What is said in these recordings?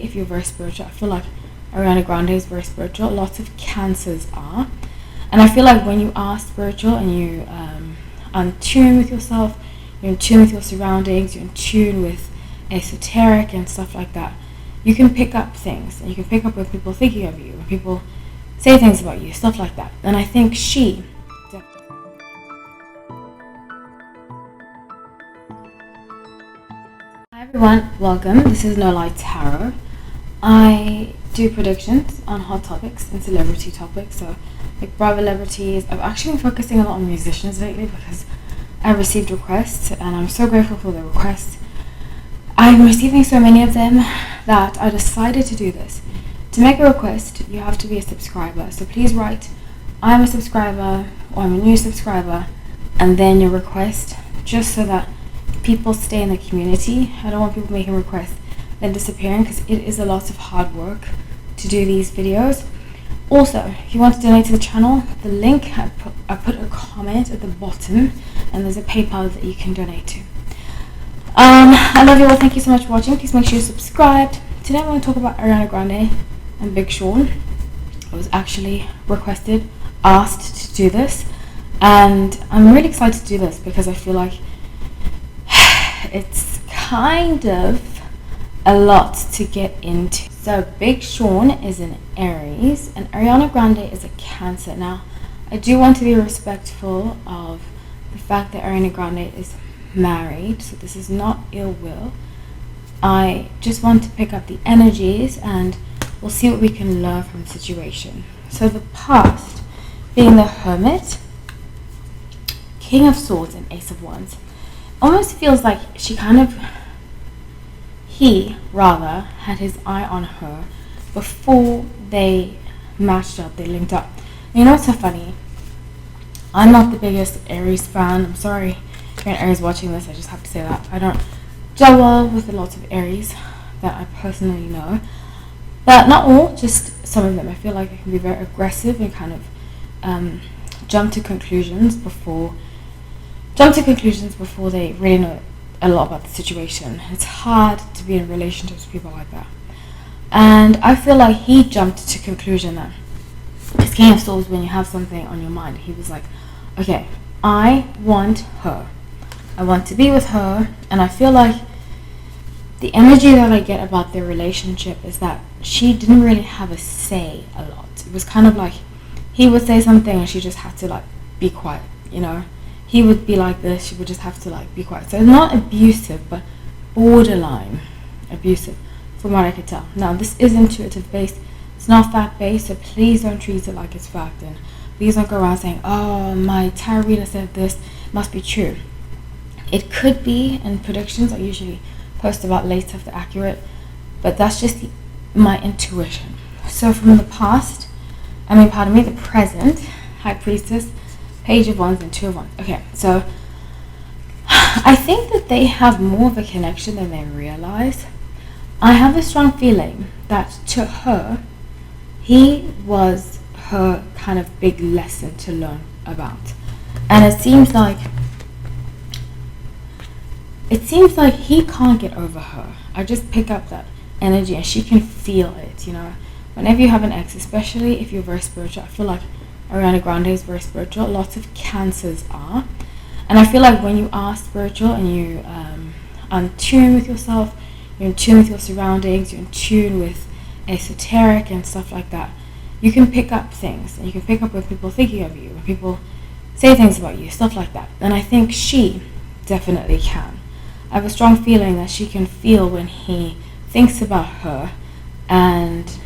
if you're very spiritual. I feel like Ariana Grande is very spiritual. Lots of Cancers are. And I feel like when you are spiritual and you are in tune with yourself, you're in tune with your surroundings, you're in tune with esoteric and stuff like that, you can pick up things. And you can pick up when people are thinking of you, when people say things about you, stuff like that. And I think she... Hi everyone, welcome. This is No Light Tarot. I do predictions on hot topics and celebrity topics, so like Bravo celebrities. I've actually been focusing a lot on musicians lately because I received requests and I'm so grateful for the requests. I'm receiving so many of them that I decided to do this. To make a request, you have to be a subscriber. So please write, I'm a subscriber, or I'm a new subscriber, and then your request, just so that people stay in the community. I don't want people making requests then disappearing, because it is a lot of hard work to do these videos. Also, if you want to donate to the channel, the link, I put a comment at the bottom, and there's a PayPal that you can donate to. I love you all. Thank you so much for watching. Please make sure you're subscribed. Today I'm going to talk about Ariana Grande and Big Sean. I was actually asked to do this, and I'm really excited to do this because I feel like it's kind of a lot to get into. So Big Sean is an Aries and Ariana Grande is a Cancer. Now, I do want to be respectful of the fact that Ariana Grande is married, so this is not ill will. I just want to pick up the energies and we'll see what we can learn from the situation. So the past being the Hermit, King of Swords and Ace of Wands. Almost feels like he had his eye on her before they matched up, they linked up. And you know what's so funny? I'm not the biggest Aries fan. I'm sorry if you're an Aries watching this, I just have to say that. I don't gel well with a lot of Aries that I personally know. But not all, just some of them. I feel like I can be very aggressive and kind of jump to conclusions before they really know a lot about the situation. It's hard to be in relationships with people like that. And I feel like he jumped to conclusion that his King of Swords, when you have something on your mind, he was like, okay, I want her. I want to be with her. And I feel like the energy that I get about their relationship is that she didn't really have a say a lot. It was kind of like he would say something and she just had to like be quiet, you know. He would be like this, she would just have to like be quiet. So it's not abusive, but borderline abusive from what I could tell. Now this is intuitive based, it's not fact based, so please don't treat it like it's fact, and please don't go around saying, oh, my tarot reader said this, must be true. It could be, and predictions I usually post about later if they're accurate, but that's just my intuition. So from the the present, High Priestess, Page of Wands and Two of Wands. Okay, so I think that they have more of a connection than they realize. I have a strong feeling that to her, he was her kind of big lesson to learn about. And it seems like he can't get over her. I just pick up that energy and she can feel it, you know. Whenever you have an ex, especially if you're very spiritual, I feel like Ariana Grande is very spiritual. Lots of Cancers are. And I feel like when you are spiritual and you are in tune with yourself, you're in tune with your surroundings, you're in tune with esoteric and stuff like that, you can pick up things. And you can pick up when people are thinking of you, when people say things about you, stuff like that. And I think she definitely can. I have a strong feeling that she can feel when he thinks about her, and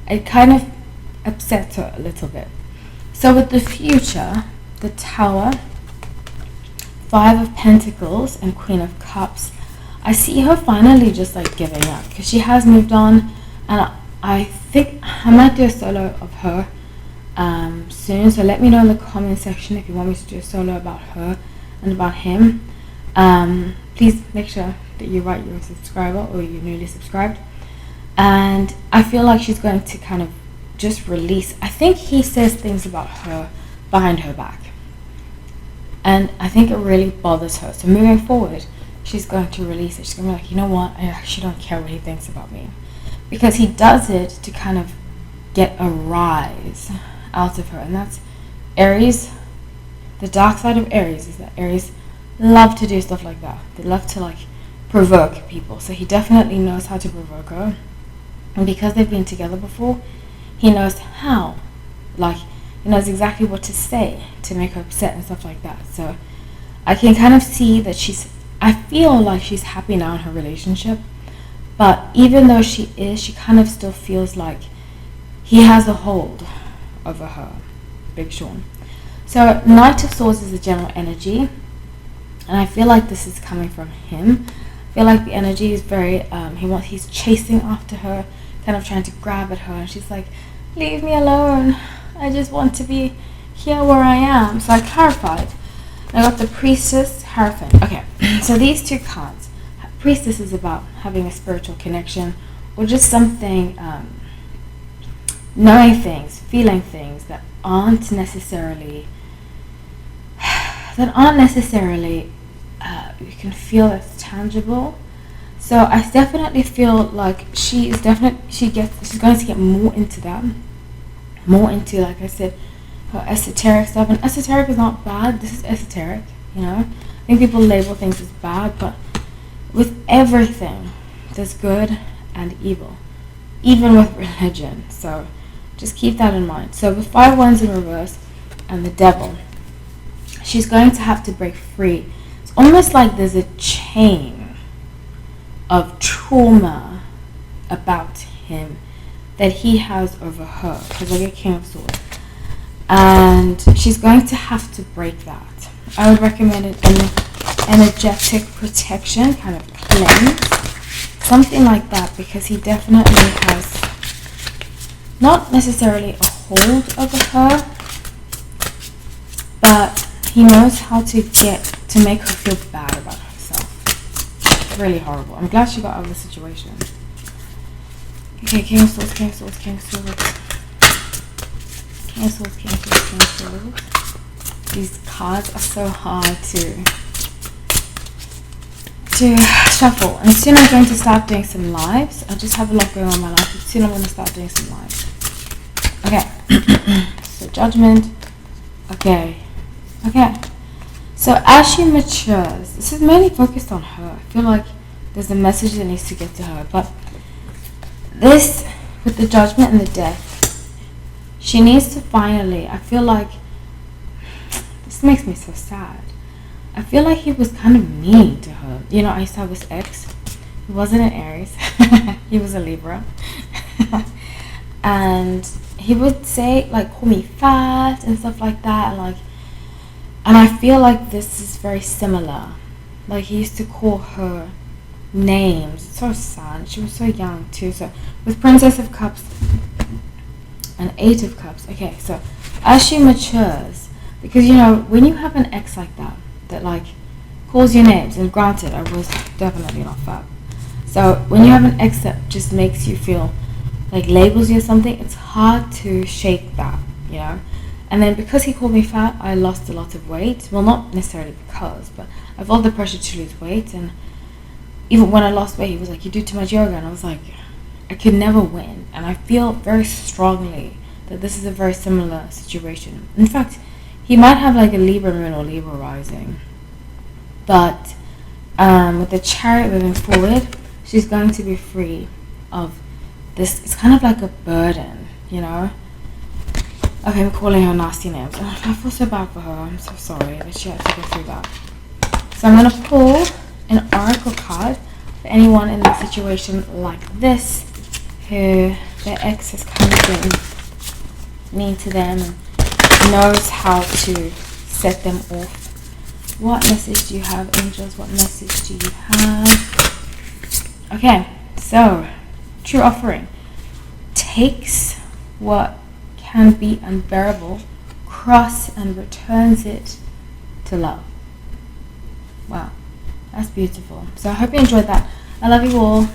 it kind of upsets her a little bit. So with the future, the Tower, Five of Pentacles and Queen of Cups, I see her finally just like giving up because she has moved on, and I think I might do a solo of her soon. So let me know in the comment section if you want me to do a solo about her and about him. Please make sure that you write you're a subscriber or you're newly subscribed. And I feel like she's going to kind of just release. I think he says things about her behind her back, and I think it really bothers her. So moving forward, she's going to release it. She's going to be like, you know what, I actually don't care what he thinks about me. Because he does it to kind of get a rise out of her. And that's Aries. The dark side of Aries is that Aries love to do stuff like that. They love to like provoke people. So he definitely knows how to provoke her. And because they've been together before, he knows how. Like, he knows exactly what to say to make her upset and stuff like that. So I can kind of see that I feel like she's happy now in her relationship. But even though she kind of still feels like he has a hold over her. Big Sean. So Knight of Swords is the general energy. And I feel like this is coming from him. I feel like the energy is very, he's chasing after her, kind of trying to grab at her. And she's like, leave me alone. I just want to be here where I am. So I clarified. I got the Priestess, Hierophant. Okay, so these two cards. Priestess is about having a spiritual connection, or just something, knowing things, feeling things that aren't necessarily, you can feel it's tangible. So I definitely feel like she's going to get more into that, more into, like I said, her esoteric stuff. And esoteric is not bad. This is esoteric, you know. I think people label things as bad, but with everything, there's good and evil, even with religion. So just keep that in mind. So with 5 wands in reverse and the devil, she's going to have to break free. It's almost like there's a chain of trauma about him that he has over her, because I get King of Swords. And she's going to have to break that. I would recommend an energetic protection, kind of cleanse, something like that, because he definitely has not necessarily a hold over her, but he knows how to make her feel bad about herself. It's really horrible. I'm glad she got out of the situation. Okay, King of Swords, King of Swords, King of Swords. King of Swords, King of Swords, King of Swords. These cards are so hard to shuffle. And soon I'm going to start doing some lives. I just have a lot going on in my life, but soon I'm going to start doing some lives. Okay. So Judgment. Okay. So as she matures, this is mainly focused on her. I feel like there's a message that needs to get to her. But this, with the Judgment and the Death, she needs to finally, I feel like, this makes me so sad. I feel like he was kind of mean to her. You know, I used to have this ex. He wasn't an Aries. He was a Libra. And he would say, like, call me fat and stuff like that. And I feel like this is very similar. Like, he used to call her names. It's so sad. She was so young too. So with Princess of Cups and 8 of Cups. Okay, so as she matures, because, you know, when you have an ex like that like calls your names, and granted, I was definitely not fat. So when you have an ex that just makes you feel like labels you as something, it's hard to shake that, you know. And then because he called me fat, I lost a lot of weight. Well, not necessarily because, but I felt the pressure to lose weight. And even when I lost weight, he was like, you do too much yoga. And I was like, I could never win. And I feel very strongly that this is a very similar situation. In fact, he might have like a Libra moon or Libra rising. But with the Chariot moving forward, she's going to be free of this. It's kind of like a burden, you know. Okay, I'm calling her nasty names. Oh, I feel so bad for her. I'm so sorry that she had to go through that. So I'm going to pull an Oracle card for anyone in a situation like this, who their ex has kind of been mean to them and knows how to set them off. What message do you have, angels? What message do you have? Okay, so true offering takes what can be unbearable, cross, and returns it to love. Wow, that's beautiful. So I hope you enjoyed that. I love you all.